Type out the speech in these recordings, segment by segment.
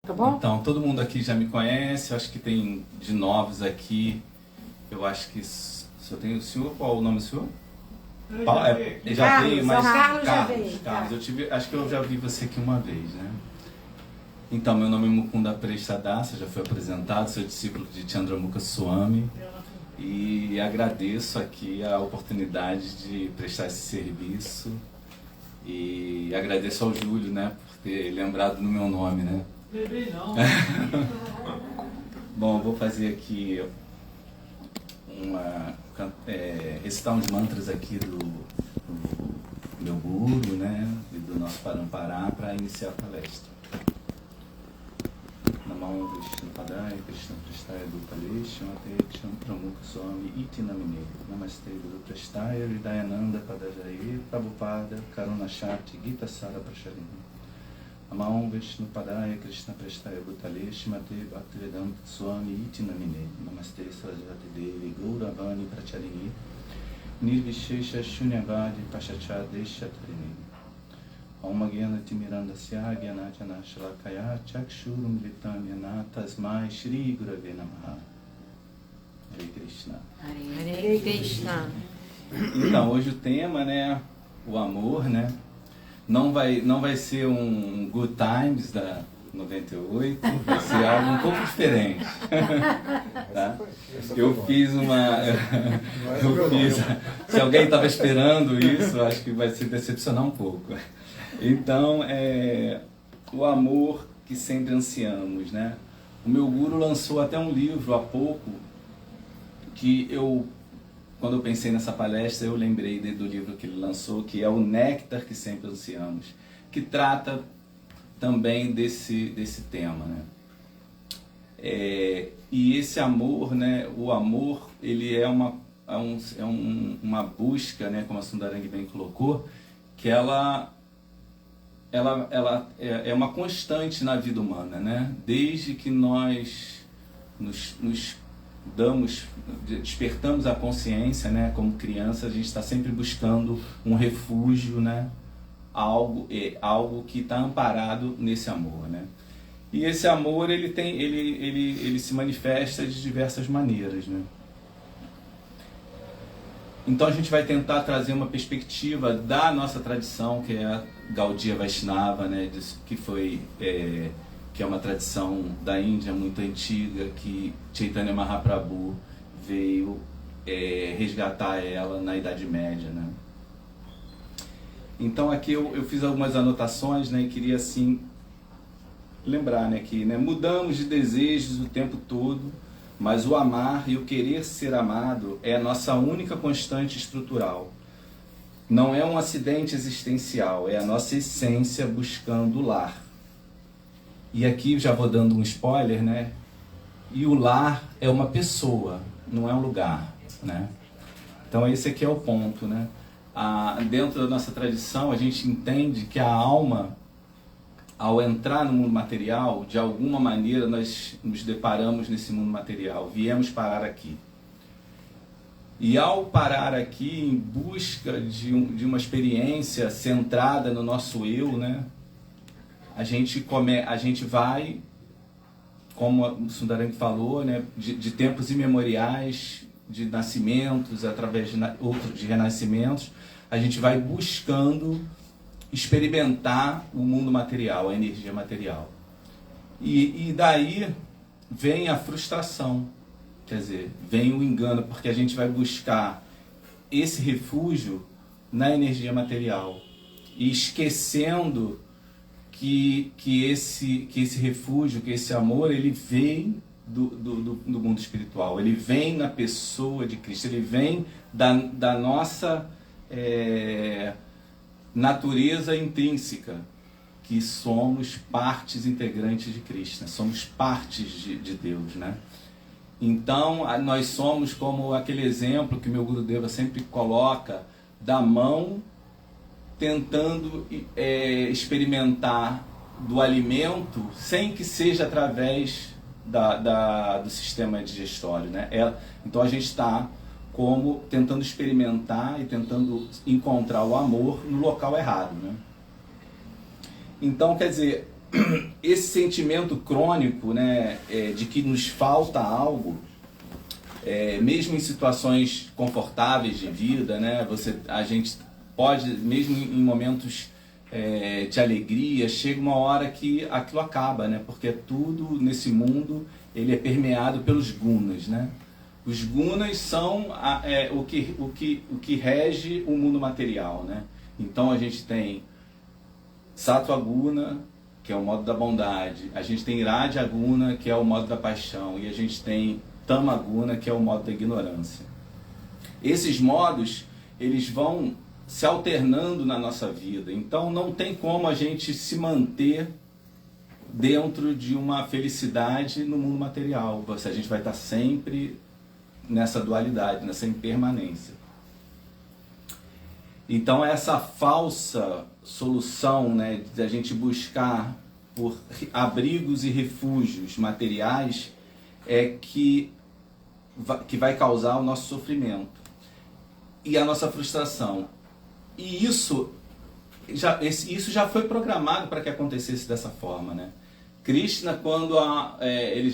Tá bom? Então, todo mundo aqui já me conhece, eu acho que tem de novos aqui, eu acho que só tem o senhor, qual é o nome do senhor? Já Carlos, veio, mas Carlos já veio. Carlos, acho que eu já vi você aqui uma vez, né? Então, meu nome é Mukunda Prestadasa, já foi apresentado, sou discípulo de Chandramukha Swami e agradeço aqui a oportunidade de prestar esse serviço e agradeço ao Júlio, né, por ter lembrado do meu nome, né? Lembrei não. Bom, vou fazer aqui recitar uns mantras aqui do meu guru, né, e do nosso Parampará para iniciar a palestra. Namah Vishnu Padaya Krishna Prestaya Bhutale Shimate Chandramukha Swami Iti Namine Namaste Guru Prestaya Hridayananda Padajaye Prabhupada Karuna Shakti Gita Sara Prasharini Namah Vishnu Padaya Krishna Prestaya Bhutale Shimate Bhaktivedanta Swami Iti Namine Namaste Sarasvati Devi Gauravani Pracharini Nirvishesha Shunyavadi Pashachadesha Tarini Om Gyana Timirandasya Gyanachana Shalakaya Chakshurum Litam Yana Tasmai Shri Gurave Namaha. Hare Krishna. Hare Krishna. Então, hoje o tema, né, o amor, né, não vai ser um Good Times da 98, vai ser algo um pouco diferente. Tá? Se alguém estava esperando isso, acho que vai se decepcionar um pouco. Então, o amor que sempre ansiamos, né? O meu guru lançou até um livro há pouco, que quando eu pensei nessa palestra, eu lembrei do livro que ele lançou, que é o Néctar que sempre ansiamos, que trata também desse tema, né? E esse amor, né? O amor, ele é uma busca, né? Como a Sundarang bem colocou, que ela é uma constante na vida humana, né? Desde que nós nos despertamos a consciência, né? Como criança, a gente está sempre buscando um refúgio, né? Algo que está amparado nesse amor, né? E esse amor ele se manifesta de diversas maneiras, né? Então a gente vai tentar trazer uma perspectiva da nossa tradição, que é a Gaudiya Vaishnava, né, que é uma tradição da Índia muito antiga, que Chaitanya Mahaprabhu veio resgatar ela na Idade Média, né? Então aqui eu fiz algumas anotações, né, e queria assim lembrar, né, que, né, mudamos de desejos o tempo todo, mas o amar e o querer ser amado é a nossa única constante estrutural. Não é um acidente existencial, é a nossa essência buscando o lar. E aqui já vou dando um spoiler, né? E o lar é uma pessoa, não é um lugar, né? Então esse aqui é o ponto, né? Dentro da nossa tradição, a gente entende que a alma, ao entrar no mundo material, de alguma maneira nós nos deparamos nesse mundo material, viemos parar aqui. E ao parar aqui em busca de uma experiência centrada no nosso eu, né, a gente vai, como o Sundarang falou, né, de tempos imemoriais, de nascimentos, através de renascimentos, a gente vai buscando experimentar o mundo material, a energia material. E daí vem a frustração, quer dizer, vem o engano, porque a gente vai buscar esse refúgio na energia material e esquecendo que esse refúgio, que esse amor, ele vem do mundo espiritual, ele vem na pessoa de Cristo, ele vem da nossa natureza intrínseca, que somos partes integrantes de Cristo, né? Somos partes de Deus, né? Então, nós somos como aquele exemplo que meu Gurudeva sempre coloca, da mão tentando experimentar do alimento sem que seja através do sistema digestório, né? Então a gente está como tentando experimentar e tentando encontrar o amor no local errado, né? Então, quer dizer, esse sentimento crônico, né, de que nos falta algo, mesmo em situações confortáveis de vida, né, a gente pode, mesmo em momentos de alegria, chega uma hora que aquilo acaba, né, porque tudo nesse mundo ele é permeado pelos gunas, né? Os gunas são o que rege o mundo material, né? Então a gente tem Sattva Guna, que é o modo da bondade, a gente tem Raja Guna, que é o modo da paixão, e a gente tem Tama Guna, que é o modo da ignorância. Esses modos, eles vão se alternando na nossa vida, então não tem como a gente se manter dentro de uma felicidade no mundo material. A gente vai estar sempre nessa dualidade, nessa impermanência. Então essa falsa solução, né, de a gente buscar por abrigos e refúgios materiais que vai causar o nosso sofrimento e a nossa frustração. E isso já foi programado para que acontecesse dessa forma, né? Krishna, quando ele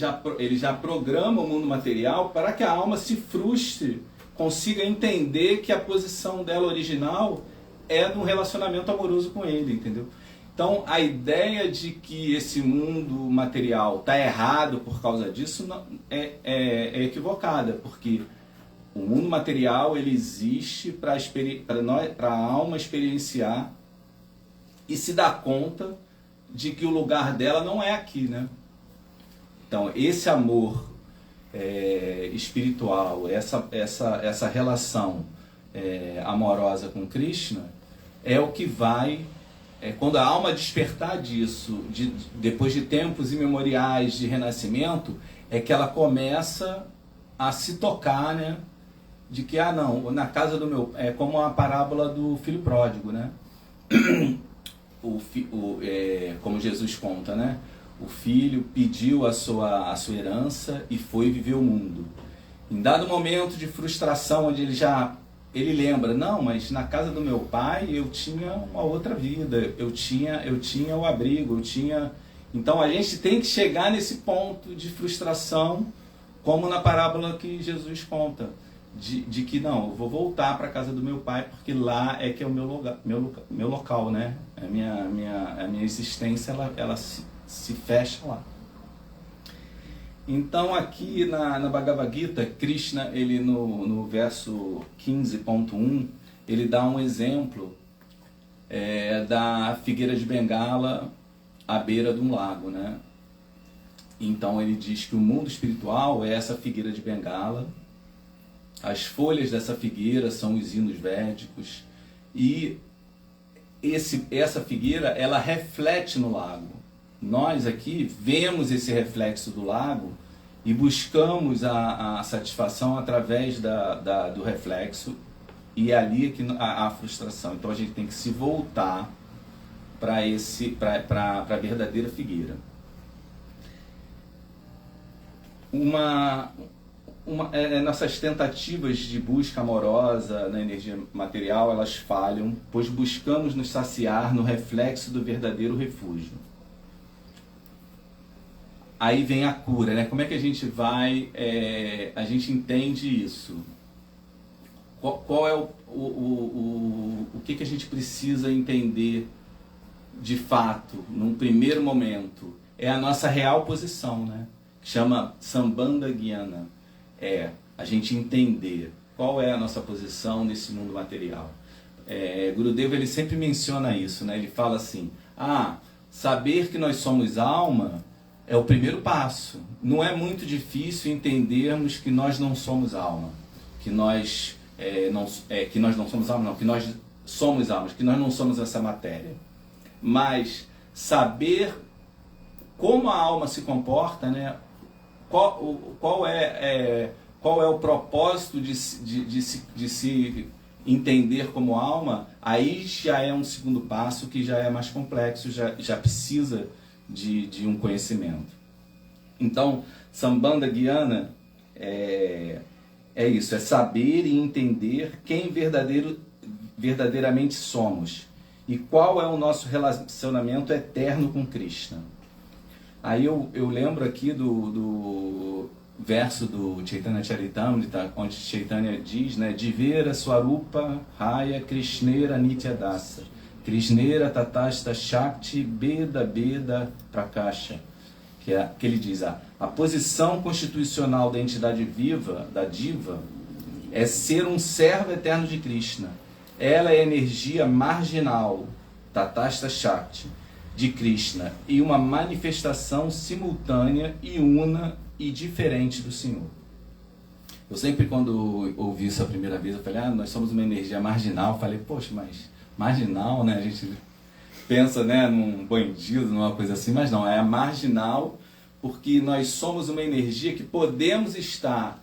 já programa o mundo material para que a alma se frustre, consiga entender que a posição dela original é no relacionamento amoroso com ele, entendeu? Então, a ideia de que esse mundo material está errado por causa disso é equivocada, porque o mundo material ele existe para a alma experienciar e se dar conta de que o lugar dela não é aqui, né? Então, esse amor espiritual, essa relação amorosa com Krishna é o que vai, quando a alma despertar disso, depois de tempos imemoriais de renascimento, é que ela começa a se tocar, né? De que, não, na casa do meu... É como a parábola do filho pródigo, né? Como Jesus conta, né? O filho pediu a sua herança e foi viver o mundo. Em dado momento de frustração, onde ele lembra, não, mas na casa do meu pai eu tinha uma outra vida, eu tinha o abrigo, eu tinha... Então a gente tem que chegar nesse ponto de frustração, como na parábola que Jesus conta, de que não, eu vou voltar para a casa do meu pai, porque lá é que é o meu local, né? A minha existência ela se fecha lá. Então aqui na Bhagavad Gita, Krishna, ele no verso 15.1, ele dá um exemplo da figueira de Bengala à beira de um lago, né? Então ele diz que o mundo espiritual é essa figueira de Bengala. As folhas dessa figueira são os hinos védicos e essa figueira ela reflete no lago. Nós aqui vemos esse reflexo do lago e buscamos a satisfação através do reflexo, e é ali que a frustração. Então a gente tem que se voltar para a verdadeira figueira. Nossas tentativas de busca amorosa na energia material, elas falham, pois buscamos nos saciar no reflexo do verdadeiro refúgio. Aí vem a cura, né? Como é que a gente a gente entende isso? Qual é o que a gente precisa entender de fato, num primeiro momento? É a nossa real posição, né? Que chama Sambandha Gyana. A gente entender qual é a nossa posição nesse mundo material. Gurudeva, ele sempre menciona isso, né? Ele fala assim, saber que nós somos alma é o primeiro passo. Não é muito difícil entendermos que nós não somos alma, que nós não somos alma, não, que nós somos almas, que nós não somos essa matéria. Mas saber como a alma se comporta, né? Qual é o propósito de se entender como alma, aí já é um segundo passo que já é mais complexo, já precisa de um conhecimento. Então, Sambandha Gyana é isso, é saber e entender quem verdadeiramente somos. E qual é o nosso relacionamento eterno com Krishna? Aí eu lembro aqui do verso do Chaitanya Charitamrita, onde Chaitanya diz, né, Divera Swarupa Raya Krishnera Nityadasa Krishnera Tatasta Shakti Beda Beda Prakasha, que ele diz, a posição constitucional da entidade viva, da diva, é ser um servo eterno de Krishna. Ela é energia marginal, Tatasta Shakti, de Krishna, e uma manifestação simultânea e una e diferente do Senhor. Eu sempre, quando ouvi isso a primeira vez, eu falei, nós somos uma energia marginal. Eu falei, poxa, mas marginal, né? A gente pensa, né, num bandido, numa coisa assim, mas não, é marginal porque nós somos uma energia que podemos estar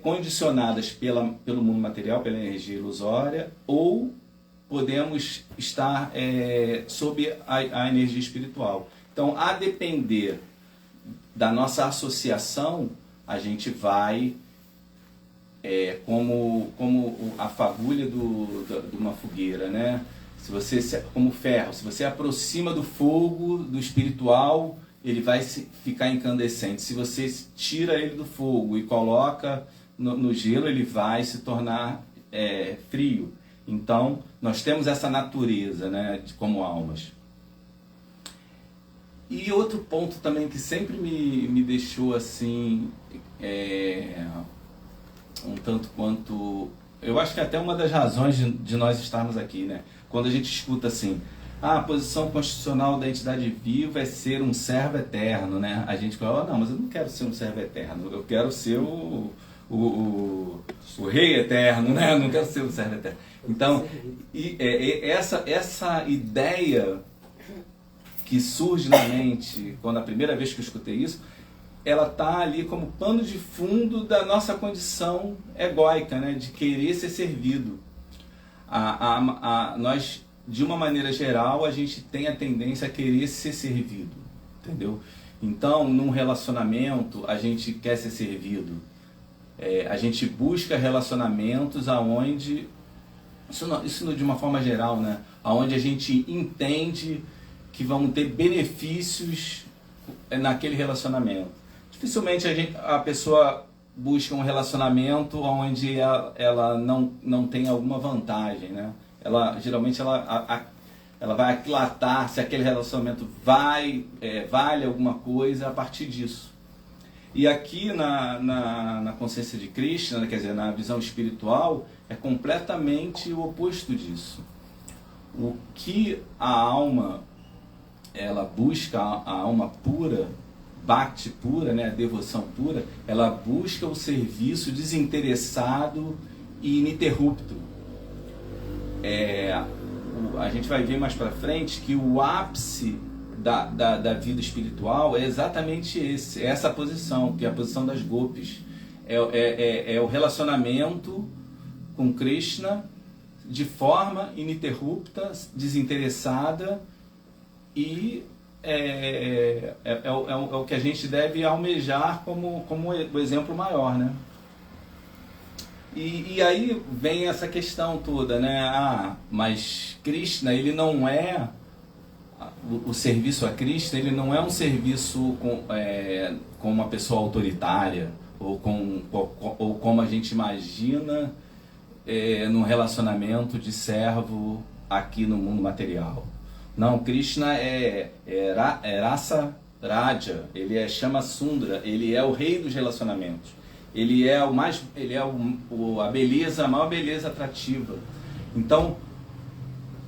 condicionadas pelo mundo material, pela energia ilusória, ou podemos estar sob a energia espiritual. Então, a depender da nossa associação, a gente vai como a fagulha de uma fogueira, né? Como ferro, se você aproxima do fogo, do espiritual, ele vai ficar incandescente. Se você tira ele do fogo e coloca no gelo, ele vai se tornar frio. Então, nós temos essa natureza, né, como almas. E outro ponto também que sempre me deixou assim, um tanto quanto... Eu acho que até uma das razões de nós estarmos aqui, né? Quando a gente escuta assim, a posição constitucional da entidade viva é ser um servo eterno, né? A gente fala, não, mas eu não quero ser um servo eterno, eu quero ser o rei eterno, né? Eu não quero ser um servo eterno. Então, essa ideia que surge na mente, quando a primeira vez que eu escutei isso, ela está ali como pano de fundo da nossa condição egóica, né? De querer ser servido. Nós, de uma maneira geral, a gente tem a tendência a querer ser servido, entendeu? Então, num relacionamento, a gente quer ser servido. A gente busca relacionamentos aonde, isso de uma forma geral, né? Aonde a gente entende que vamos ter benefícios naquele relacionamento. Dificilmente a pessoa busca um relacionamento onde ela não tem alguma vantagem, né? Geralmente ela vai aquilatar se aquele relacionamento vale alguma coisa a partir disso. E aqui na consciência de Krishna, quer dizer, na visão espiritual, é completamente o oposto disso. O que a alma ela busca, a alma pura, bhakti pura, né, a devoção pura, ela busca o serviço desinteressado e ininterrupto. A gente vai ver mais para frente que o ápice da vida espiritual é exatamente essa posição, que é a posição das gopis. É o relacionamento com Krishna de forma ininterrupta, desinteressada, e é o que a gente deve almejar como o exemplo maior, né? E aí vem essa questão toda, né? Mas Krishna, ele não é... O serviço a Krishna, ele não é um serviço com uma pessoa autoritária, ou como a gente imagina num relacionamento de servo aqui no mundo material. Não, Krishna é Rasa Raja, ele é Shama Sundara, ele é o rei dos relacionamentos. Ele é a maior beleza atrativa. Então,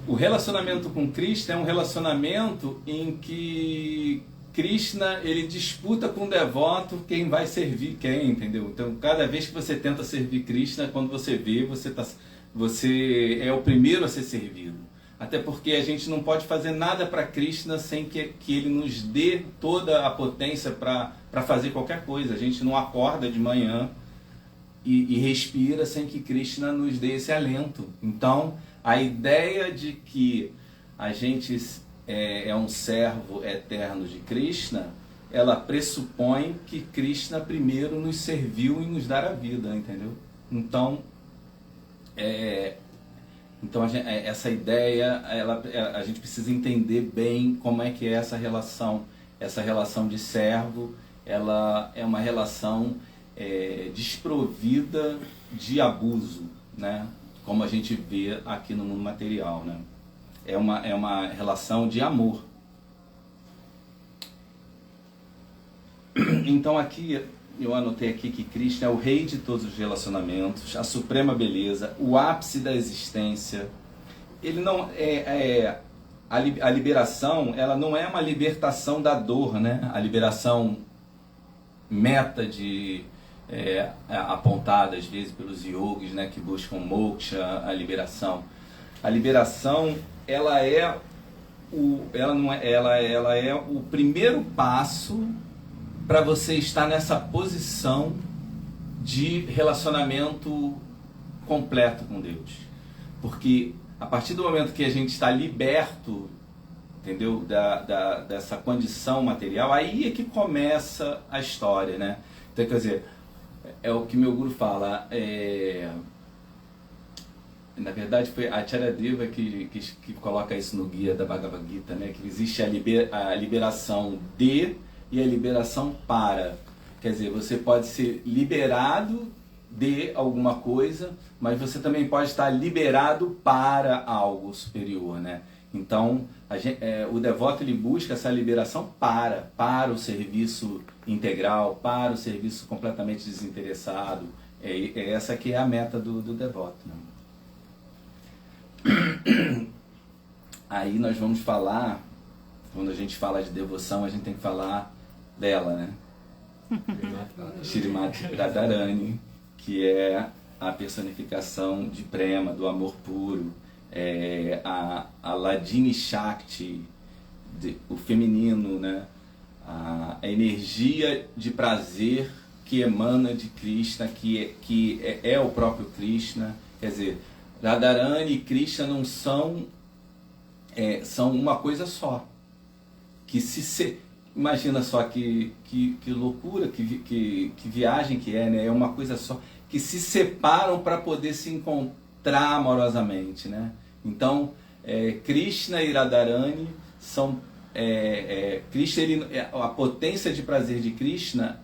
o relacionamento com Krishna é um relacionamento em que Krishna, ele disputa com o devoto quem vai servir quem, entendeu? Então, cada vez que você tenta servir Krishna, quando você vê, você é o primeiro a ser servido. Até porque a gente não pode fazer nada para Krishna sem que ele nos dê toda a potência para fazer qualquer coisa. A gente não acorda de manhã e respira sem que Krishna nos dê esse alento. Então, a ideia de que a gente é um servo eterno de Krishna, ela pressupõe que Krishna primeiro nos serviu em nos dar a vida, entendeu? Então, Então essa ideia, a gente precisa entender bem como é que é essa relação de servo. Ela é uma relação desprovida de abuso, né? Como a gente vê aqui no mundo material, né? É uma relação de amor. Então aqui eu anotei aqui que Krishna é o rei de todos os relacionamentos, a suprema beleza, o ápice da existência. Ele não a liberação, ela não é uma libertação da dor, né? A liberação meta apontada às vezes pelos yogis, né, que buscam moksha, a liberação. A liberação, ela é o primeiro passo para você estar nessa posição de relacionamento completo com Deus. Porque a partir do momento que a gente está liberto, entendeu, dessa condição material, aí é que começa a história, né? Então, quer dizer, é o que meu guru fala, na verdade foi a Acharya Deva que coloca isso no guia da Bhagavad Gita, né? Que existe a liberação de e a liberação para. Quer dizer, você pode ser liberado de alguma coisa, mas você também pode estar liberado para algo superior, né? Então, o devoto ele busca essa liberação para o serviço integral, para o serviço completamente desinteressado. Essa que é a meta do devoto, né? Aí nós vamos falar, quando a gente fala de devoção, a gente tem que falar dela, né? Shrimati Radharani, que é a personificação de prema, do amor puro, a Ladini Shakti, o feminino, né? A energia de prazer que emana de Krishna, que é o próprio Krishna. Quer dizer, Radharani e Krishna não são uma coisa só. Imagina só que loucura, que viagem que né? É uma coisa só, que se separam para poder se encontrar amorosamente, né? Então, Krishna e Radharani são... Krishna, a potência de prazer de Krishna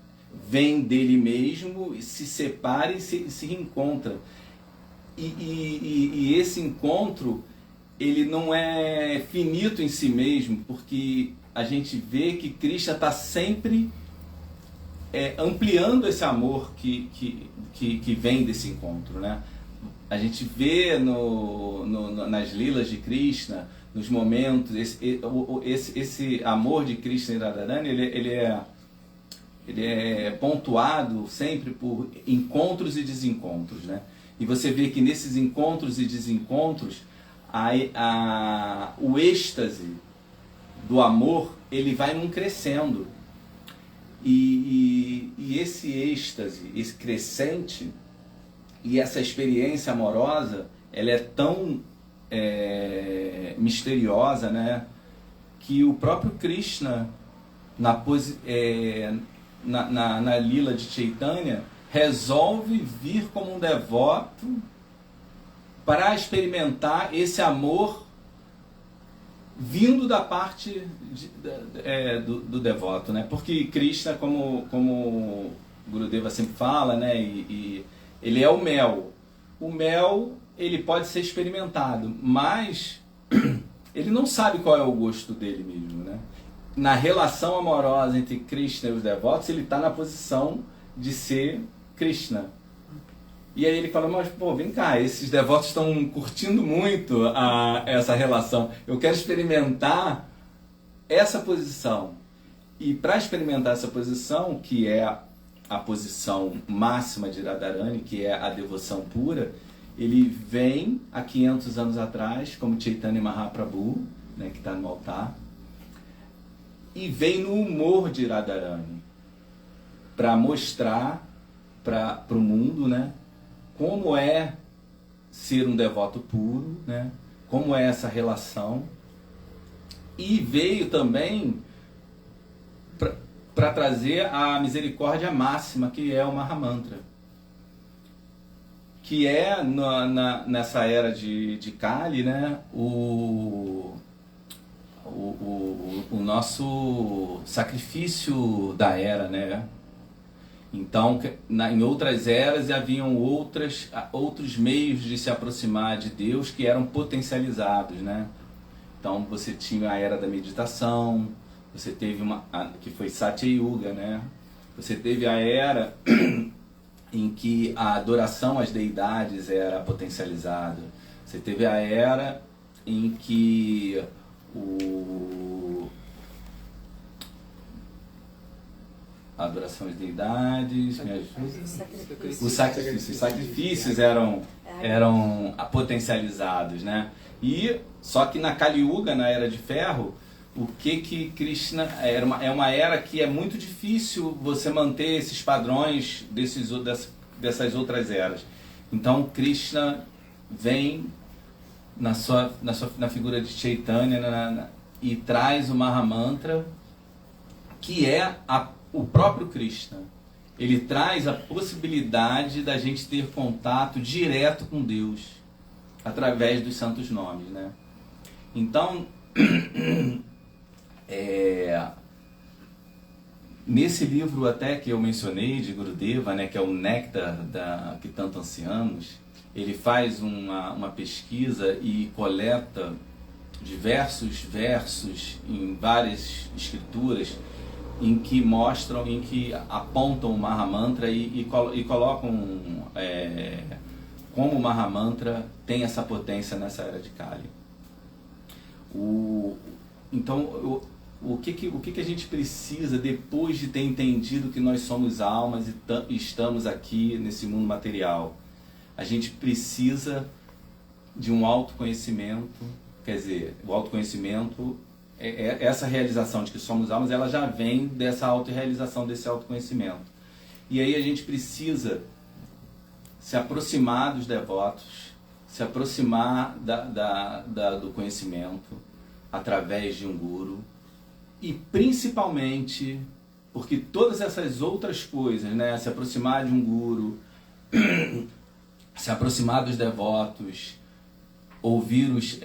vem dele mesmo, e se separa e se reencontra. E esse encontro, ele não é finito em si mesmo, porque a gente vê que Krishna está sempre ampliando esse amor que vem desse encontro, né? A gente vê nas lilas de Krishna, nos momentos, esse amor de Krishna e Radharani, ele é pontuado sempre por encontros e desencontros, né? E você vê que nesses encontros e desencontros, o êxtase do amor, ele vai num crescendo. E esse êxtase, esse crescente, e essa experiência amorosa, ela é tão misteriosa, né? Que o próprio Krishna, na lila de Chaitanya, resolve vir como um devoto para experimentar esse amor vindo da parte do devoto, né? Porque Krishna, como Gurudeva sempre fala, né? E ele é o mel. O mel, ele pode ser experimentado, mas ele não sabe qual é o gosto dele mesmo, né? Na relação amorosa entre Krishna e os devotos, ele está na posição de ser Krishna. E aí ele fala, mas pô, vem cá, esses devotos estão curtindo muito essa relação. Eu quero experimentar essa posição. E para experimentar essa posição, que é a posição máxima de Radharani, que é a devoção pura, ele vem há 500 anos atrás, como Chaitanya Mahaprabhu, né, que está no altar, e vem no humor de Radharani, para mostrar para o mundo, né, como é ser um devoto puro, né, como é essa relação, e veio também para trazer a misericórdia máxima, que é o Mahamantra, que é nessa era de Kali, né, o nosso sacrifício da era, né? Então, em outras eras haviam outros meios de se aproximar de Deus que eram potencializados, né? Então, você tinha a era da meditação, você teve que foi Satya Yuga, né? Você teve a era em que a adoração às deidades era potencializada. Você teve a era em que a adoração às deidades, os sacrifícios eram potencializados, né? E só que na Kali Yuga, na Era de Ferro, o que Krishna é uma era que é muito difícil você manter esses padrões dessas outras eras. Então Krishna vem na figura de Chaitanya e traz o Mahamantra, que é o próprio Krishna. Ele traz a possibilidade da gente ter contato direto com Deus através dos santos nomes, né? Então, nesse livro até que eu mencionei de Gurudeva, né, que é o Néctar que tanto ansiamos, ele faz uma pesquisa e coleta diversos versos em várias escrituras em que apontam o Mahamantra e colocam como o Mahamantra tem essa potência nessa era de Kali. Então, o que a gente precisa depois de ter entendido que nós somos almas e estamos aqui nesse mundo material? A gente precisa de um autoconhecimento, quer dizer, o autoconhecimento, essa realização de que somos almas, ela já vem dessa autorrealização, desse autoconhecimento. E aí a gente precisa se aproximar dos devotos, se aproximar do conhecimento através de um guru, e principalmente, porque todas essas outras coisas, né, se aproximar de um guru, se aproximar dos devotos, ouvir os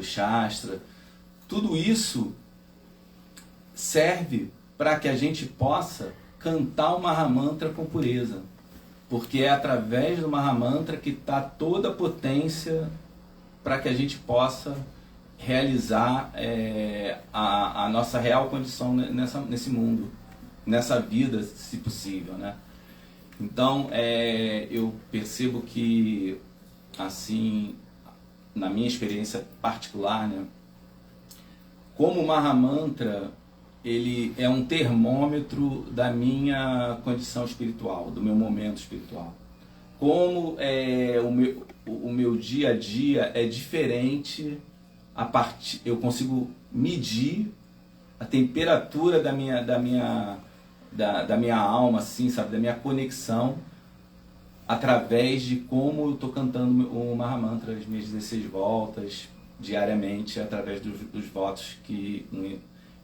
shastra, tudo isso serve para que a gente possa cantar o Mahamantra com pureza, porque é através do Mahamantra que está toda a potência para que a gente possa realizar a nossa real condição nesse mundo, nessa vida, se possível, né? Então, eu percebo que, assim, na minha experiência particular, né, como o Mahamantra, ele é um termômetro da minha condição espiritual, do meu momento espiritual. Como o meu dia a dia é diferente, eu consigo medir a temperatura da minha alma, assim, sabe, da minha conexão, através de como eu estou cantando o Mahamantra, as minhas 16 voltas, diariamente, através dos votos que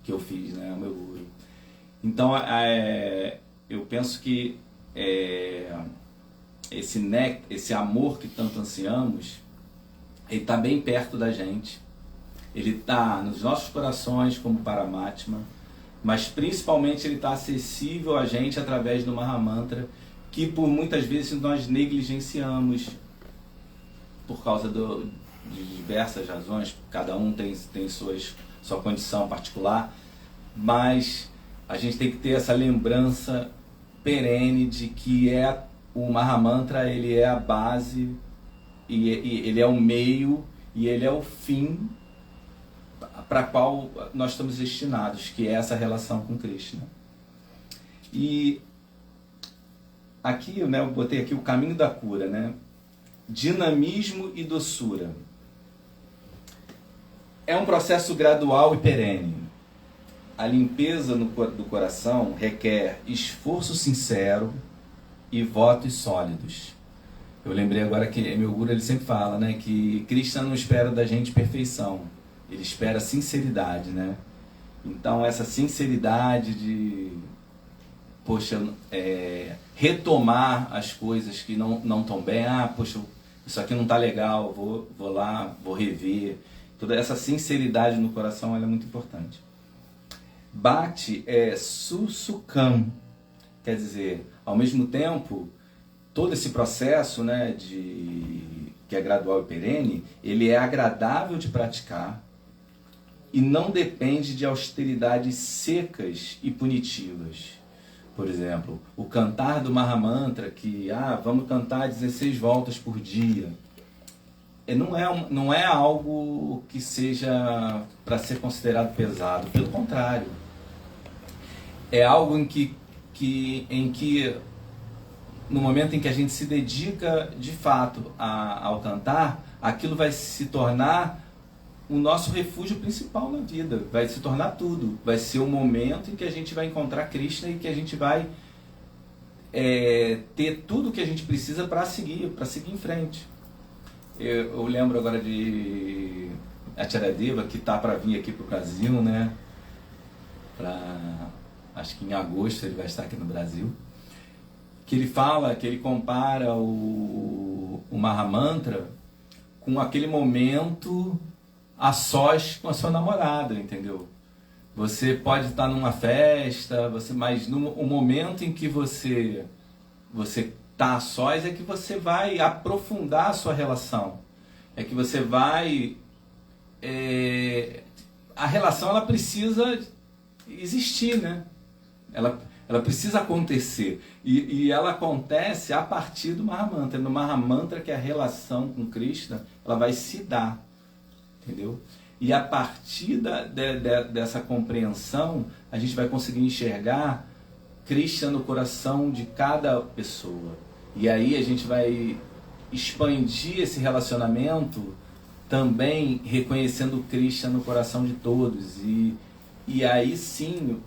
eu fiz, né, o meu guru. Então, eu penso que esse amor que tanto ansiamos, ele está bem perto da gente. Ele está nos nossos corações como Paramatma, mas principalmente ele está acessível a gente através do Mahamantra, que por muitas vezes nós negligenciamos por causa de diversas razões. Cada um tem sua condição particular, mas a gente tem que ter essa lembrança perene de que o Mahamantra, ele é a base, e ele é o meio, e ele é o fim para qual nós estamos destinados, que é essa relação com Krishna. E aqui, né, eu botei aqui o caminho da cura, né? Dinamismo e doçura. É um processo gradual e perene. A limpeza do coração requer esforço sincero e votos sólidos. Eu lembrei agora que meu guru, ele sempre fala, né, que Krishna não espera da gente perfeição, ele espera sinceridade, né? Então essa sinceridade poxa, retomar as coisas que não estão bem. Poxa, isso aqui não está legal, vou lá, vou rever. Toda essa sinceridade no coração, ela é muito importante. Bhakti é susukam, quer dizer, ao mesmo tempo, todo esse processo, né, que é gradual e perene, ele é agradável de praticar e não depende de austeridades secas e punitivas. Por exemplo, o cantar do Mahamantra, que vamos cantar 16 voltas por dia, não é algo que seja para ser considerado pesado, pelo contrário. É algo em que no momento em que a gente se dedica de fato ao cantar, aquilo vai se tornar o nosso refúgio principal na vida, vai se tornar tudo, vai ser o momento em que a gente vai encontrar Krishna e que a gente vai ter tudo o que a gente precisa para seguir em frente. Eu lembro agora de Acharyadeva, que está para vir aqui para o Brasil, né? Acho que em agosto ele vai estar aqui no Brasil. Que ele fala, que ele compara o Mahamantra com aquele momento a sós com a sua namorada, entendeu? Você pode estar numa festa, mas o momento em que você está a sós é que você vai aprofundar a sua relação. É que você vai... a relação, ela precisa existir, né? Ela precisa acontecer. E ela acontece a partir do Mahamantra. No Mahamantra que a relação com Krishna, ela vai se dar. Entendeu? E a partir dessa compreensão, a gente vai conseguir enxergar Krishna no coração de cada pessoa. E aí a gente vai expandir esse relacionamento também reconhecendo Krishna no coração de todos. E aí sim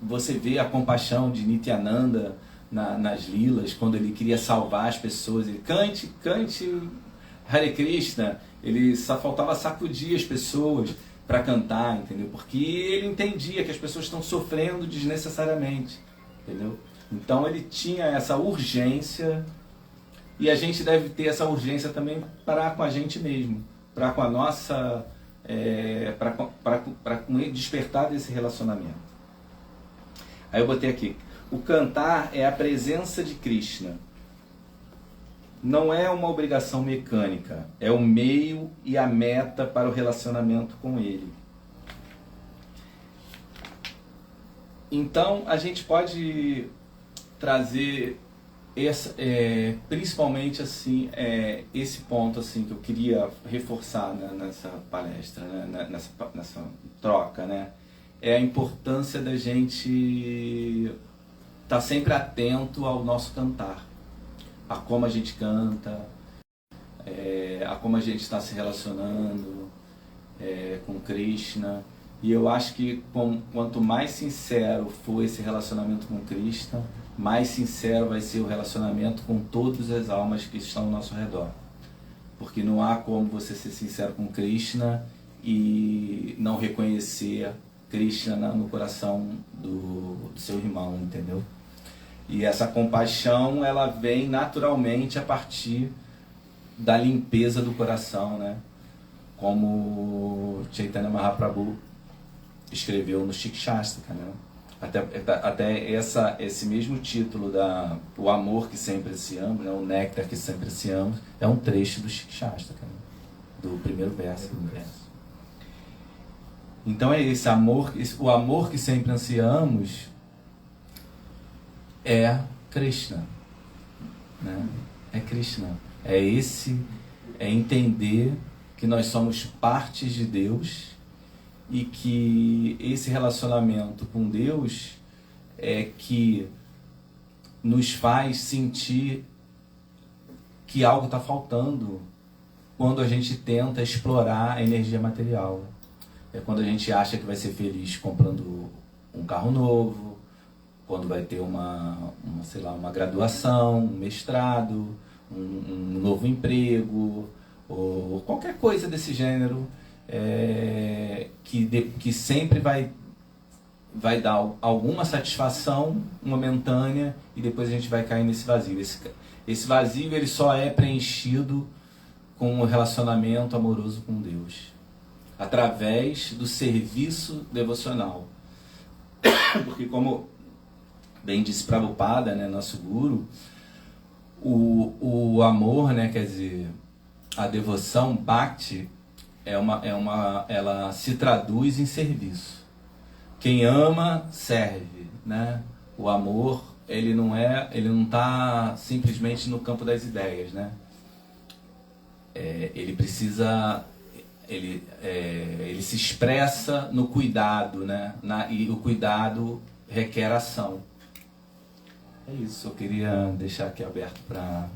você vê a compaixão de Nityananda nas lilas, quando ele queria salvar as pessoas. Ele cante Hare Krishna. Ele só faltava sacudir as pessoas para cantar, entendeu? Porque ele entendia que as pessoas estão sofrendo desnecessariamente, entendeu? Então ele tinha essa urgência, e a gente deve ter essa urgência também para com a gente mesmo, para com a nossa, para despertar desse relacionamento. Aí eu botei aqui, o cantar é a presença de Krishna. Não é uma obrigação mecânica, é o meio e a meta para o relacionamento com Ele. Então, a gente pode trazer principalmente assim, esse ponto assim, que eu queria reforçar, né, nessa palestra, né, nessa troca, né? É a importância da gente estar sempre atento ao nosso cantar. A como a gente canta, a como a gente está se relacionando com Krishna. E eu acho que quanto mais sincero for esse relacionamento com Krishna, mais sincero vai ser o relacionamento com todas as almas que estão ao nosso redor. Porque não há como você ser sincero com Krishna e não reconhecer Krishna no coração do seu irmão, entendeu? E essa compaixão, ela vem naturalmente a partir da limpeza do coração, né? Como Chaitanya Mahaprabhu escreveu no Shikshastra, né? Até esse mesmo título, o amor que sempre ansiamos, né? O néctar que sempre ansiamos, é um trecho do Shikshastra, né? Do primeiro verso. Então é esse amor, o amor que sempre ansiamos é Krishna, né? É Krishna. É entender que nós somos partes de Deus e que esse relacionamento com Deus é que nos faz sentir que algo está faltando quando a gente tenta explorar a energia material. É quando a gente acha que vai ser feliz comprando um carro novo, quando vai ter uma graduação, um mestrado, um novo emprego, ou qualquer coisa desse gênero, que sempre vai vai dar alguma satisfação momentânea e depois a gente vai cair nesse vazio. Esse vazio ele só é preenchido com um relacionamento amoroso com Deus, através do serviço devocional. Porque, como bem disse Prabhupada, né, nosso guru, o amor, né, quer dizer, a devoção, bhakti, ela se traduz em serviço. Quem ama, serve, né? O amor, ele não está simplesmente no campo das ideias, né? Ele precisa, ele se expressa no cuidado, né? E o cuidado requer ação. É isso, eu queria deixar aqui aberto para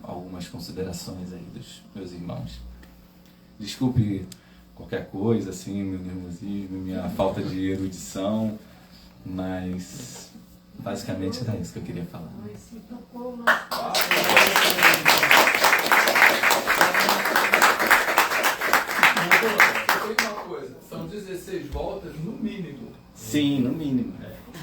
algumas considerações aí dos meus irmãos. Desculpe qualquer coisa, assim, meu nervosismo, minha falta de erudição, mas basicamente era isso que eu queria falar. Uma coisa, são 16 voltas no mínimo. Sim, no mínimo.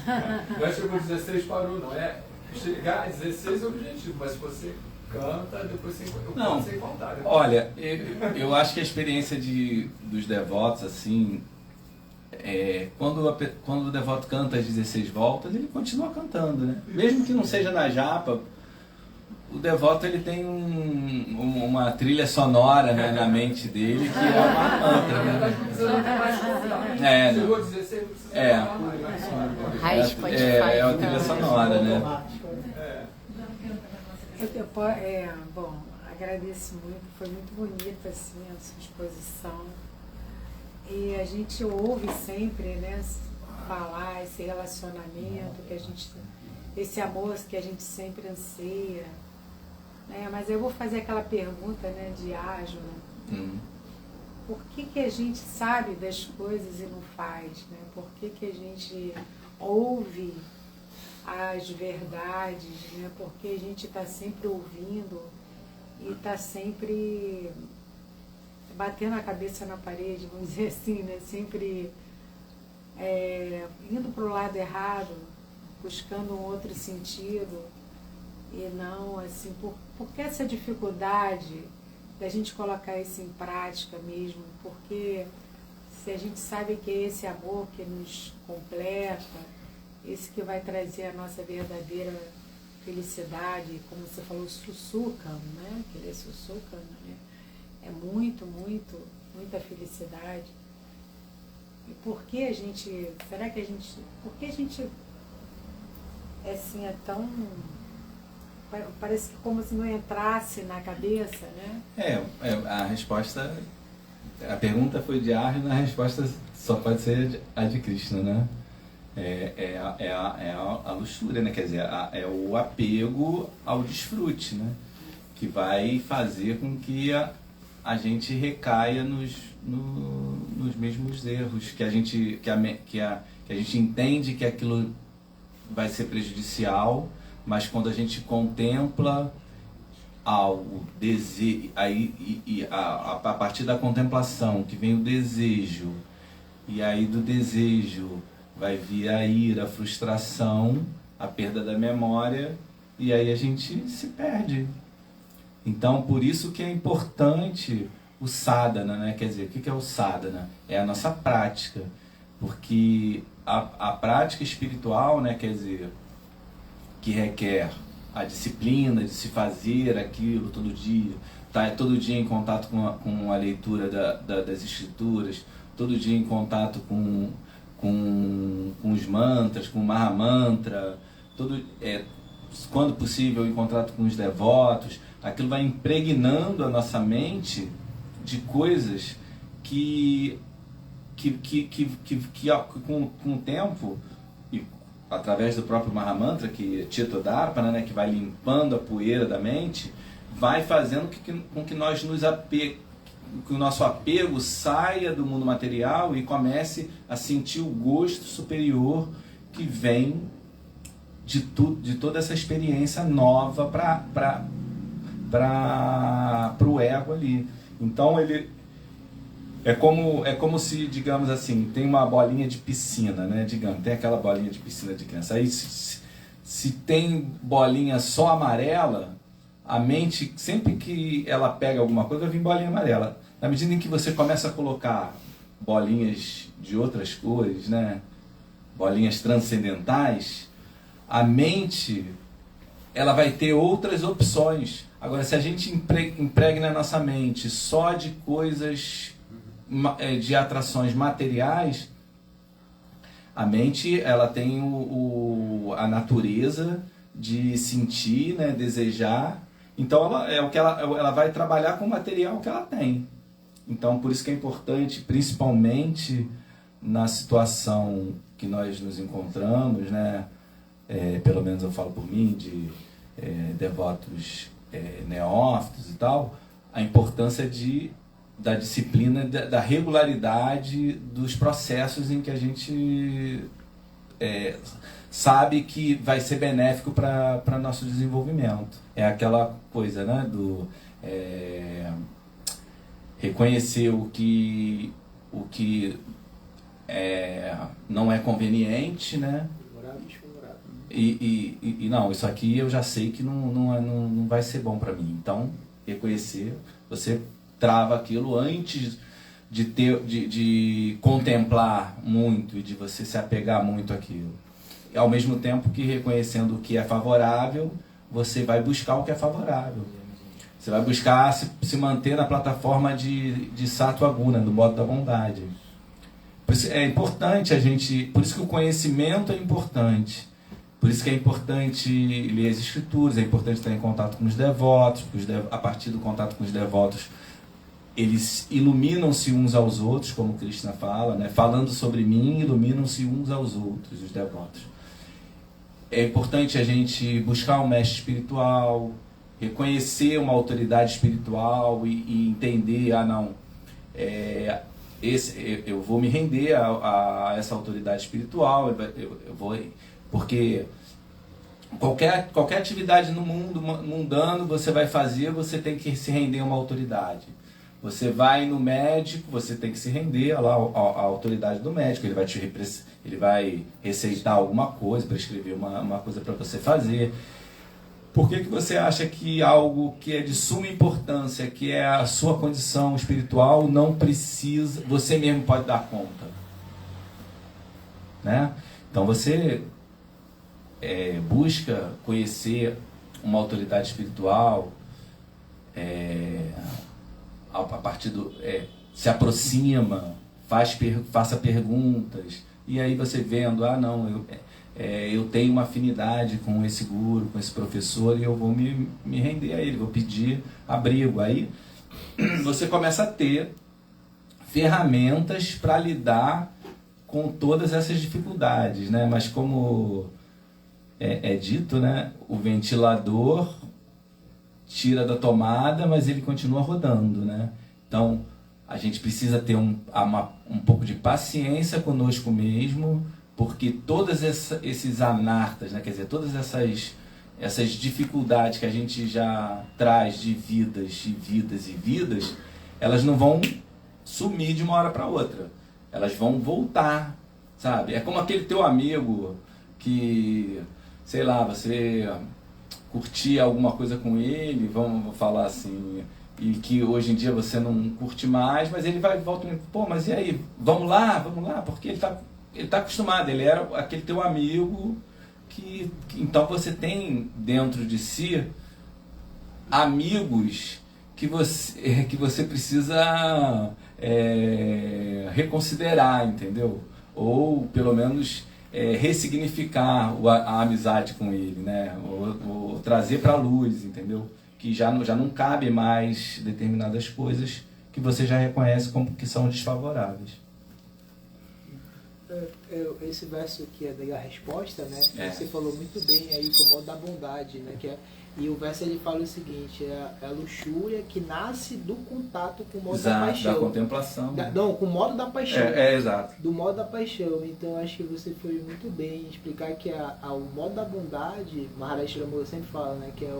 Não é chegou 16 parou, não é? Chegar a 16 é o objetivo, mas se você canta, depois você não, sem contar. Né? Olha, eu acho que a experiência dos devotos, assim, quando o devoto canta as 16 voltas, ele continua cantando, né? Mesmo que não seja na japa, o devoto ele tem uma trilha sonora, né, na mente dele que é uma mantra, né? Chegou a 16, não precisa Raiz Spotify. É uma trilha sonora, né? Bom, agradeço muito, foi muito bonita assim, a sua exposição. E a gente ouve sempre, né, falar esse relacionamento, esse amor que a gente sempre anseia. Né? Mas eu vou fazer aquela pergunta, né, de Arjuna. Por que a gente sabe das coisas e não faz? Né? Por que a gente ouve as verdades, né? Porque a gente está sempre ouvindo e está sempre batendo a cabeça na parede, vamos dizer assim, né? Sempre indo para o lado errado, buscando um outro sentido e não assim, por que essa dificuldade da gente colocar isso em prática mesmo? Porque se a gente sabe que é esse amor que nos completa, esse que vai trazer a nossa verdadeira felicidade, como você falou, susukam, né? Que ele é susukam, né? É muita felicidade. E por que a gente, por que a gente assim, é tão, parece que como se não entrasse na cabeça, né? A resposta, a pergunta foi de Arjuna, a resposta só pode ser a de Krishna, né? A luxúria, né? Quer dizer, é o apego ao desfrute, né? Que vai fazer com que a gente recaia nos mesmos erros, que a gente entende que aquilo vai ser prejudicial, mas quando a gente contempla algo, a partir da contemplação que vem o desejo, e aí do desejo vai vir a ira, a frustração, a perda da memória, e aí a gente se perde. Então, por isso que é importante o sadhana, né? Quer dizer, o que é o sadhana? É a nossa prática, porque a prática espiritual, né? Quer dizer, que requer a disciplina de se fazer aquilo todo dia, tá todo dia em contato com a leitura das escrituras, todo dia em contato com os mantras, com o Mahamantra, quando possível em contato com os devotos. Aquilo vai impregnando a nossa mente de coisas que com o tempo, e através do próprio Mahamantra, que é Chittodharpana, né, que vai limpando a poeira da mente, vai fazendo com que nós que o nosso apego saia do mundo material e comece a sentir o gosto superior que vem de toda essa experiência nova para o ego ali. Então É como se, digamos assim, tem uma bolinha de piscina, né? Digamos, tem aquela bolinha de piscina de criança. Aí se tem bolinha só amarela, a mente, sempre que ela pega alguma coisa, vai vir bolinha amarela. Na medida em que você começa a colocar bolinhas de outras cores, né? Bolinhas transcendentais, a mente, ela vai ter outras opções. Agora, se a gente impregna na nossa mente só de coisas, de atrações materiais, a mente, ela tem a natureza de sentir, né, desejar. Então ela vai trabalhar com o material que ela tem. Então por isso que é importante, principalmente na situação que nós nos encontramos, né, pelo menos eu falo por mim, de devotos neófitos e tal, a importância da disciplina, da regularidade dos processos em que a gente sabe que vai ser benéfico para nosso desenvolvimento. É aquela coisa, né, do reconhecer o que não é conveniente, né? E não, isso aqui eu já sei que não vai ser bom para mim. Então, reconhecer, você trava aquilo antes de contemplar muito e de você se apegar muito àquilo. E, ao mesmo tempo que reconhecendo o que é favorável, você vai buscar o que é favorável. Você vai buscar se manter na plataforma de Sattva Guna, do modo da bondade. Por isso é importante por isso que o conhecimento é importante. Por isso que é importante ler as escrituras, é importante estar em contato com os devotos, porque a partir do contato com os devotos, eles iluminam-se uns aos outros, como Krishna fala, né? Falando sobre mim, iluminam-se uns aos outros, os devotos. É importante a gente buscar um mestre espiritual, reconhecer uma autoridade espiritual e entender, eu vou me render a essa autoridade espiritual, porque qualquer atividade no mundo mundano você vai fazer, você tem que se render a uma autoridade. Você vai no médico, você tem que se render lá à autoridade do médico, ele vai receitar alguma coisa, prescrever uma coisa para você fazer. Por que você acha que algo que é de suma importância, que é a sua condição espiritual, não precisa, você mesmo pode dar conta? Né? Então você busca conhecer uma autoridade espiritual, a partir se aproxima, faça perguntas, e aí você vendo, eu tenho uma afinidade com esse guru, com esse professor, e eu vou me render a ele, vou pedir abrigo. Aí você começa a ter ferramentas para lidar com todas essas dificuldades, né? Mas como é dito, né, o ventilador tira da tomada, mas ele continua rodando, né? Então a gente precisa ter um pouco de paciência conosco mesmo, porque todos esses anartas, né, quer dizer, todas essas dificuldades que a gente já traz de vidas e vidas e vidas, elas não vão sumir de uma hora para outra, elas vão voltar, sabe? É como aquele teu amigo que, sei lá, você curtia alguma coisa com ele, vamos falar assim, e que hoje em dia você não curte mais, mas ele vai volta e pô, mas e aí, vamos lá, porque ele tá acostumado, ele era aquele teu amigo que então você tem dentro de si amigos que você precisa reconsiderar, entendeu? Ou pelo menos ressignificar a amizade com ele, né? Ou trazer para a luz, entendeu? Que já não cabe mais determinadas coisas que você já reconhece como que são desfavoráveis. Esse verso aqui é da resposta, né? Você falou muito bem aí com o modo da bondade, né? E o verso ele fala o seguinte, é a luxúria que nasce do contato com o modo da paixão. Da contemplação. Não, com o modo da paixão. Exato. Do modo da paixão. Então acho que você foi muito bem em explicar que o modo da bondade, Maharaj Ramula sempre fala, né? Que é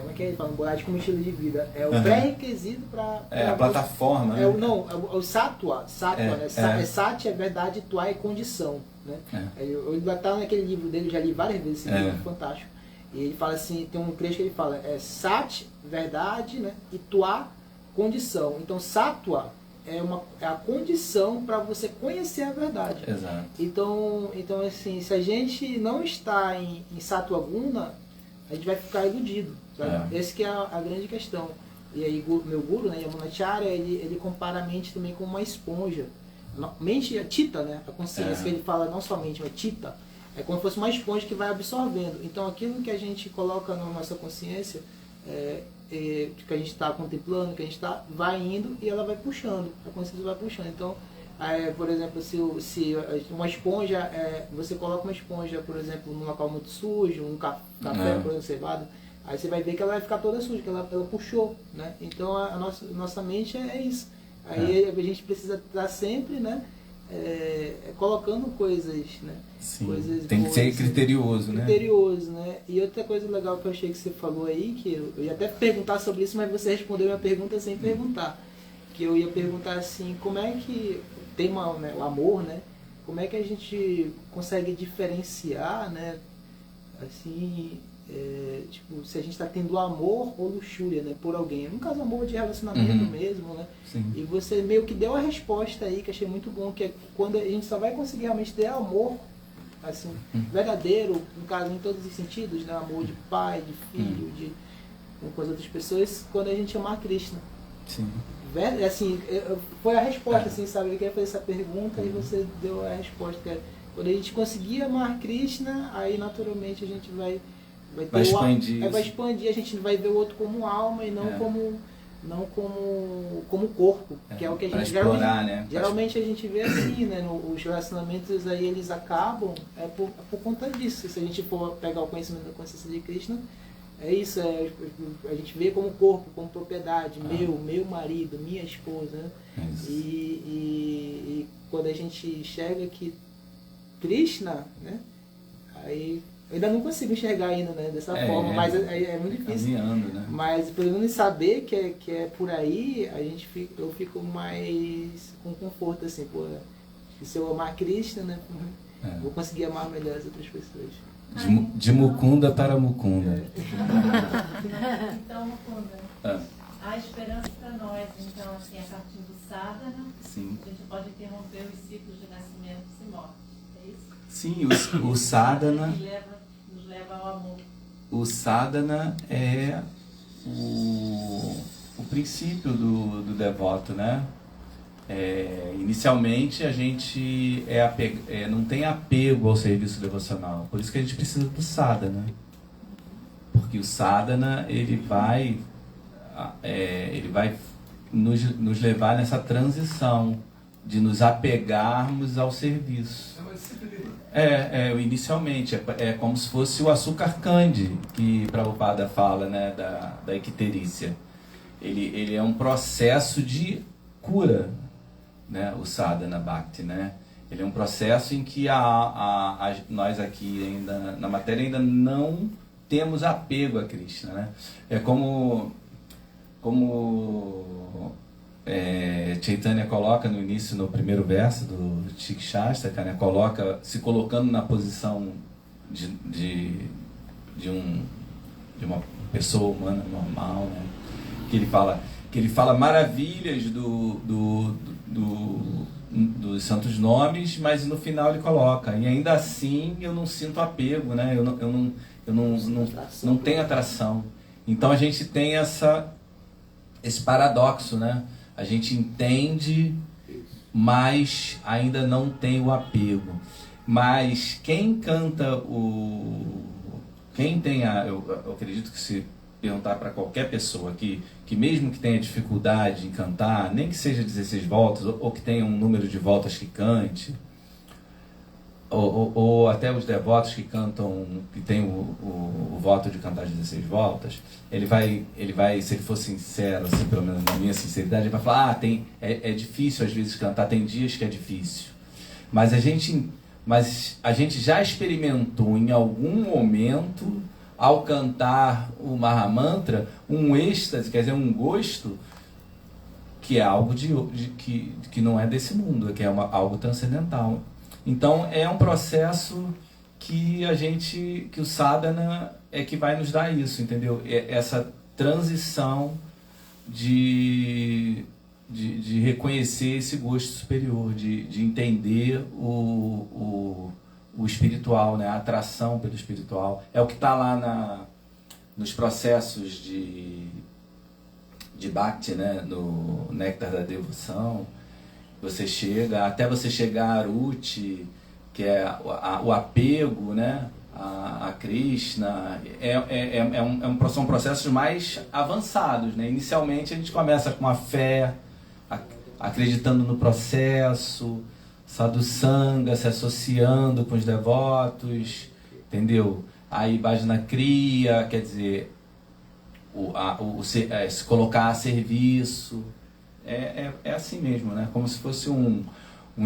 como é que ele fala? Bodhidharma como estilo de vida. É o pré-requisito para... A plataforma, né? O sattva, né? Sati é verdade, tua é condição, né? Eu tá naquele livro dele, já li várias vezes, esse livro fantástico. E ele fala assim, tem um trecho que ele fala, Sat, verdade, né? E tua, condição. Então, sattva é a condição para você conhecer a verdade. Exato. Então assim, se a gente não está em sattva guna, a gente vai ficar iludido. Esse que é a grande questão. E aí meu guru, né, Yamunacharya, ele compara a mente também com uma esponja. Mente é tita, né? A consciência que ele fala não somente, mas tita. É como se fosse uma esponja que vai absorvendo. Então aquilo que a gente coloca na nossa consciência, que a gente está contemplando, que a gente vai indo e ela vai puxando. A consciência vai puxando. Então, por exemplo, se uma esponja, você coloca uma esponja, por exemplo, num local muito sujo, um café, por exemplo, cevado, aí você vai ver que ela vai ficar toda suja, que ela puxou, né? Então a nossa mente é isso. Aí a gente precisa estar sempre, né, colocando coisas, né? Sim. Coisas tem boas, que ser criterioso, né? Criterioso, né? E outra coisa legal que eu achei que você falou aí, que eu ia até perguntar sobre isso, mas você respondeu minha pergunta sem perguntar. Que eu ia perguntar assim, como é que tem o amor, né? Como é que a gente consegue diferenciar, né? Assim, tipo, se a gente está tendo amor ou luxúria, né? Por alguém. No caso, amor de relacionamento mesmo, né? Sim. E você meio que deu a resposta aí, que achei muito bom, que é quando a gente só vai conseguir realmente ter amor, assim, verdadeiro, no caso, em todos os sentidos, né? Amor de pai, de filho, com as outras pessoas, quando a gente amar Krishna. Sim. Assim, foi a resposta, assim, sabe? Eu queria fazer essa pergunta e você deu a resposta. Que quando a gente conseguir amar Krishna, aí naturalmente a gente vai expandir. Vai expandir, a gente vai ver o outro como alma e não como corpo, que é o que a gente geralmente a gente vê assim, né? Os relacionamentos aí eles acabam por conta disso. Se a gente for pegar o conhecimento da consciência de Krishna, é isso, a gente vê como corpo, como propriedade, meu marido, minha esposa, né? E quando a gente enxerga que Krishna, né? Aí eu ainda não consigo enxergar ainda, né, dessa forma, mas é muito difícil. Caminhando, né? Mas pelo menos saber que é por aí, eu fico mais com conforto, assim, se eu amar Krishna, né? Vou conseguir amar melhor as outras pessoas. De Mukunda para Mukunda. Então, Mukunda, há esperança para nós. Então, assim, a partir do sadhana, a gente pode interromper os ciclos de nascimento e morte. É isso? Sim, o sadhana... nos leva ao amor. O sadhana é o princípio do devoto, né? Inicialmente a gente não tem apego ao serviço devocional, por isso que a gente precisa do sadhana, porque o sadhana ele vai nos levar nessa transição de nos apegarmos ao serviço. Inicialmente é como se fosse o açúcar candy que Prabhupada fala, né, da icterícia. Ele é um processo de cura, né, o sadhana bhakti, né? Ele é um processo em que nós aqui ainda na matéria ainda não temos apego a Krishna, né? É como Chaitanya coloca no início, no primeiro verso do Shikshastra, né? Coloca se colocando na posição de uma pessoa humana normal, né? Que ele fala maravilhas dos santos nomes, mas no final ele coloca, e ainda assim eu não sinto apego, né? Eu não tenho atração. Então a gente tem esse paradoxo, né? A gente entende, mas ainda não tem o apego. Mas quem canta eu acredito que se perguntar para qualquer pessoa que mesmo que tenha dificuldade em cantar, nem que seja 16 voltas, ou que tenha um número de voltas que cante, ou até os devotos que cantam, que tem o voto de cantar 16 voltas, ele vai, se ele for sincero, assim, pelo menos na minha sinceridade, ele vai falar, é difícil às vezes cantar, tem dias que é difícil. Mas a gente já experimentou em algum momento ao cantar o Mahamantra, um êxtase, quer dizer, um gosto, que é algo que não é desse mundo, que é algo transcendental. Então é um processo que o sadhana é que vai nos dar isso, entendeu? Essa transição de reconhecer esse gosto superior, de entender o espiritual, né? A atração pelo espiritual. É o que está lá nos processos de Bhakti, né? No Néctar da Devoção. Você chega, até você chegar a Aruti, que é o apego, né? A Krishna, são processos mais avançados, né? Inicialmente a gente começa com a fé, acreditando no processo, sadhusanga, se associando com os devotos, entendeu? Aí Bhajana Kriya, quer dizer, se colocar a serviço, é assim mesmo, né? Como se fosse um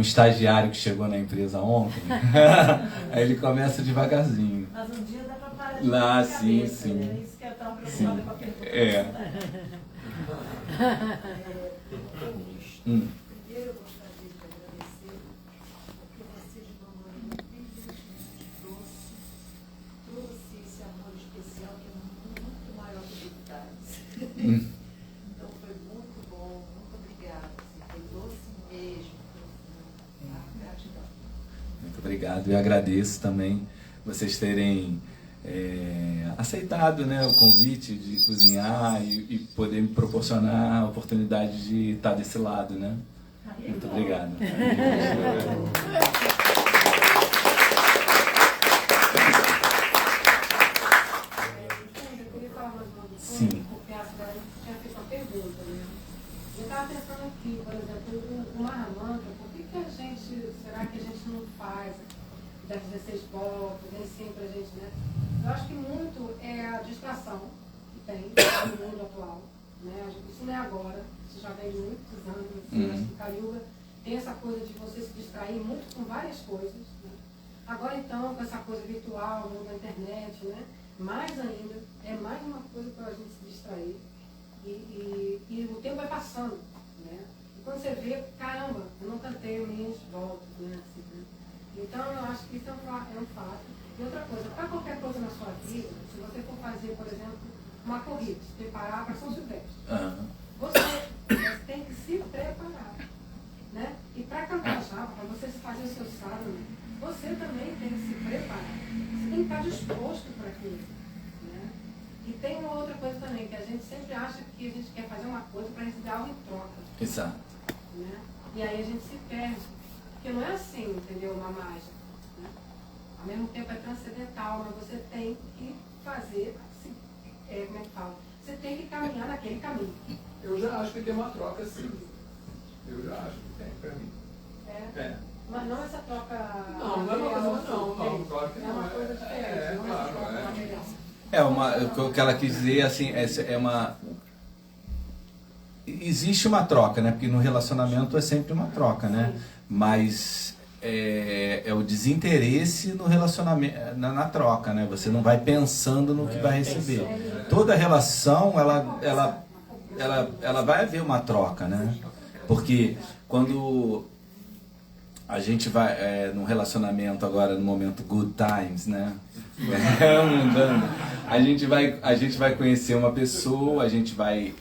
estagiário que chegou na empresa ontem. Aí ele começa devagarzinho. Mas um dia dá para parar de lá, sim, cabeça, sim. É isso que eu estava preocupada com a pergunta. Primeiro eu gostaria de agradecer porque você, de uma maneira brilhantemente trouxe esse amor especial que é muito maior que dificuldades. Então foi muito bom, muito obrigada. Foi doce mesmo. Gratidão. Muito obrigado. Eu agradeço também vocês terem aceitado, né, o convite de cozinhar e poder me proporcionar a oportunidade de estar desse lado, né? Muito obrigado. Sim. Porque a cidade tinha feito uma pergunta, né? Eu estava pensando aqui, por exemplo, o Mahamantra, por que será que a gente não faz das 16 voltas, nem sempre a gente, né? Eu acho que muito é a distração que tem no mundo atual, né? Isso não é agora, isso já vem de muitos anos, assim, acho que o Kali Yuga tem essa coisa de você se distrair muito com várias coisas, né? Agora então, com essa coisa virtual, na internet, né? Mais ainda, é mais uma coisa para a gente se distrair e o tempo vai passando, né? E quando você vê, caramba, eu não cantei as minhas voltas, né? Assim, né? Então eu acho que isso é um fato. E outra coisa, para qualquer coisa na sua vida, se você for fazer, por exemplo, uma corrida, se preparar para São Silvestre, você tem que se preparar, né? E para cantar japa, para você fazer o seu sadhana, você também tem que se preparar. Você tem que estar disposto para aquilo, né? E tem uma outra coisa também, que a gente sempre acha que a gente quer fazer uma coisa para receber algo em troca. Exato. Né? E aí a gente se perde. Porque não é assim, entendeu? Uma mágica. Né? Ao mesmo tempo é transcendental, mas você tem que fazer, como é que fala? Você tem que caminhar naquele caminho. Eu já acho que tem uma troca, sim. Eu já acho que tem, pra mim. Mas não essa troca. Não, não é uma coisa, não, claro que não. É uma coisa diferente, não é essa troca material. O que ela quis dizer, assim, existe uma troca, né? Porque no relacionamento é sempre uma troca, né? Mas é o desinteresse no relacionamento, na troca, né? Você não vai pensando no que vai receber. Toda relação, ela vai haver uma troca, né? Porque quando a gente vai num relacionamento agora, no momento good times, né? A gente vai conhecer uma pessoa, a gente vai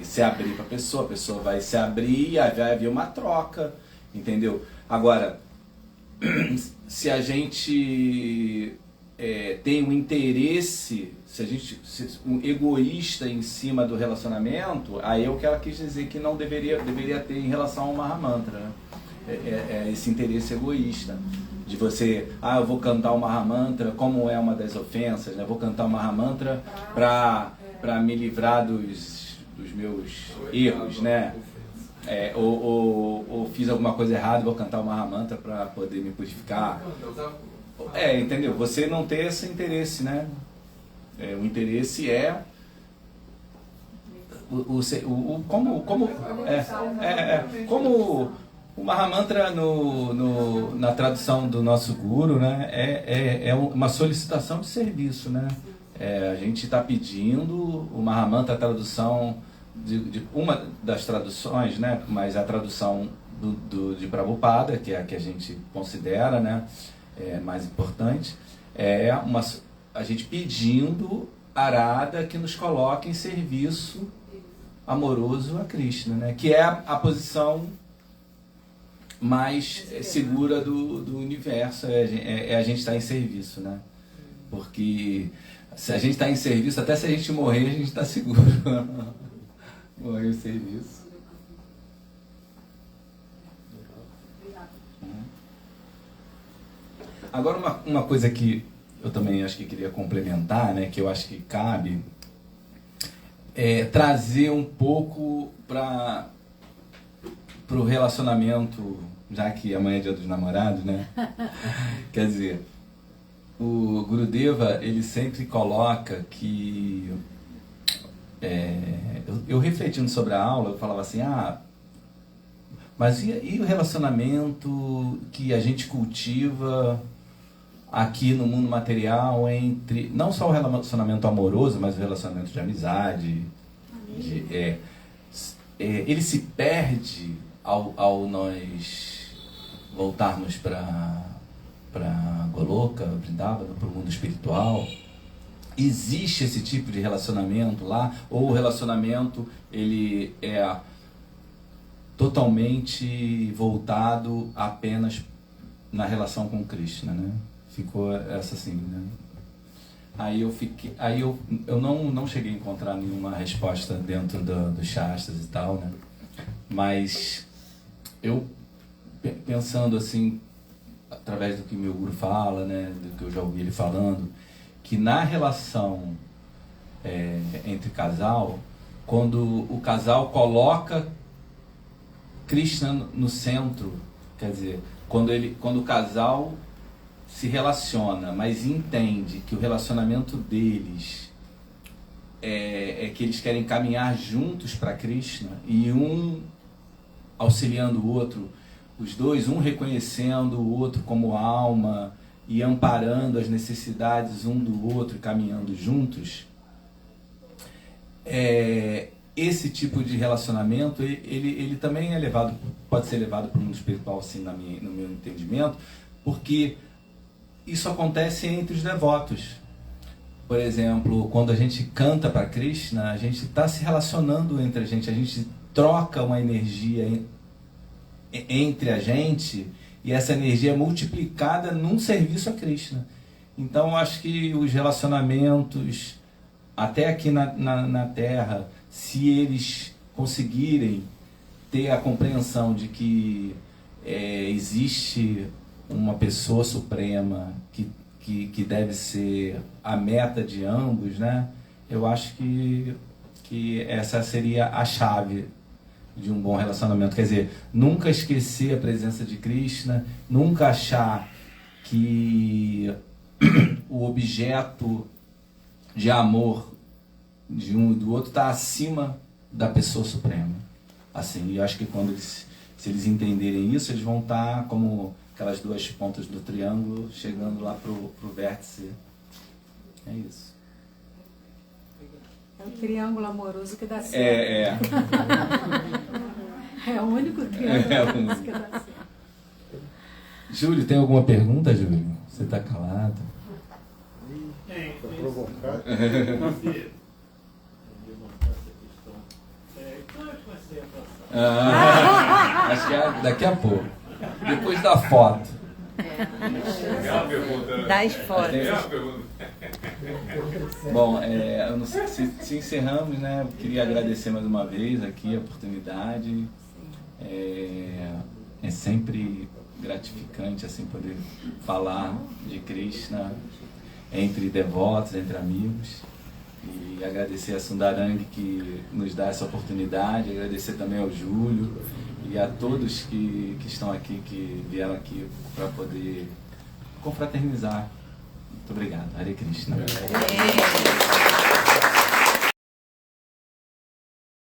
se abrir para a pessoa vai se abrir e vai haver uma troca, entendeu? Agora, se a gente tem um interesse, um egoísta em cima do relacionamento, aí é o que ela quis dizer que não deveria ter em relação ao Mahamantra, né? Esse interesse egoísta de você, eu vou cantar o Mahamantra, como é uma das ofensas, né? Vou cantar o Mahamantra para me livrar dos meus erros, né? Ou fiz alguma coisa errada, vou cantar o Mahamantra para poder me purificar. Entendeu? Você não ter esse interesse, né? O interesse é como o Mahamantra na tradução do nosso guru, né, é uma solicitação de serviço, né? a gente está pedindo, o Mahamanta, a tradução de uma das traduções, né, mas a tradução de Prabhupada, que é a que a gente considera, né, mais importante, a gente pedindo Arada que nos coloque em serviço amoroso a Krishna, né, que é a posição mais segura do universo, a gente estar em serviço, né? Porque se a gente está em serviço, até se a gente morrer, a gente está seguro. Morrer em serviço. Agora, uma coisa que eu também acho que queria complementar, né, que eu acho que cabe, trazer um pouco para o relacionamento, já que amanhã é dia dos namorados, né? Quer dizer, o Gurudeva, ele sempre coloca que... eu refletindo sobre a aula, eu falava assim, mas e o relacionamento que a gente cultiva aqui no mundo material entre... Não só o relacionamento amoroso, mas o relacionamento de amizade. Ele se perde ao nós voltarmos para Goloka, Vrindavana, para o mundo espiritual. Existe esse tipo de relacionamento lá? Ou o relacionamento ele é totalmente voltado apenas na relação com Krishna, né? Ficou essa assim, né? Aí eu não cheguei a encontrar nenhuma resposta dentro dos Shastras e tal, né? Mas eu, pensando assim, através do que meu guru fala, né, do que eu já ouvi ele falando, que na relação entre casal, quando o casal coloca Krishna no centro, quer dizer, quando o casal se relaciona, mas entende que o relacionamento deles é que eles querem caminhar juntos para Krishna, e um auxiliando o outro, os dois, um reconhecendo o outro como alma e amparando as necessidades um do outro e caminhando juntos, esse tipo de relacionamento, ele também pode ser levado para o mundo espiritual, assim, no meu entendimento, porque isso acontece entre os devotos. Por exemplo, quando a gente canta para Krishna, a gente está se relacionando entre a gente troca uma energia entre a gente, e essa energia é multiplicada num serviço a Krishna. Então, eu acho que os relacionamentos, até aqui na Terra, se eles conseguirem ter a compreensão de que existe uma pessoa suprema que deve ser a meta de ambos, né? Eu acho que essa seria a chave de um bom relacionamento. Quer dizer, nunca esquecer a presença de Krishna, nunca achar que o objeto de amor de um e do outro está acima da pessoa suprema. Assim, e eu acho que se eles entenderem isso, eles vão estar como aquelas duas pontas do triângulo chegando lá pro vértice. É isso. É o triângulo amoroso que dá certo. É o único triângulo amoroso que dá certo. Júlio, tem alguma pergunta, Júlio? Você está calado? Para provocar. Acho que daqui a pouco. Depois da foto. Das fotos. Bom, eu não sei se encerramos, né? Eu queria agradecer mais uma vez aqui a oportunidade. É sempre gratificante assim poder falar de Krishna entre devotos, entre amigos. E agradecer a Sundarang que nos dá essa oportunidade, agradecer também ao Júlio e a todos que estão aqui, que vieram aqui para poder confraternizar. Muito obrigado. Hare Krishna.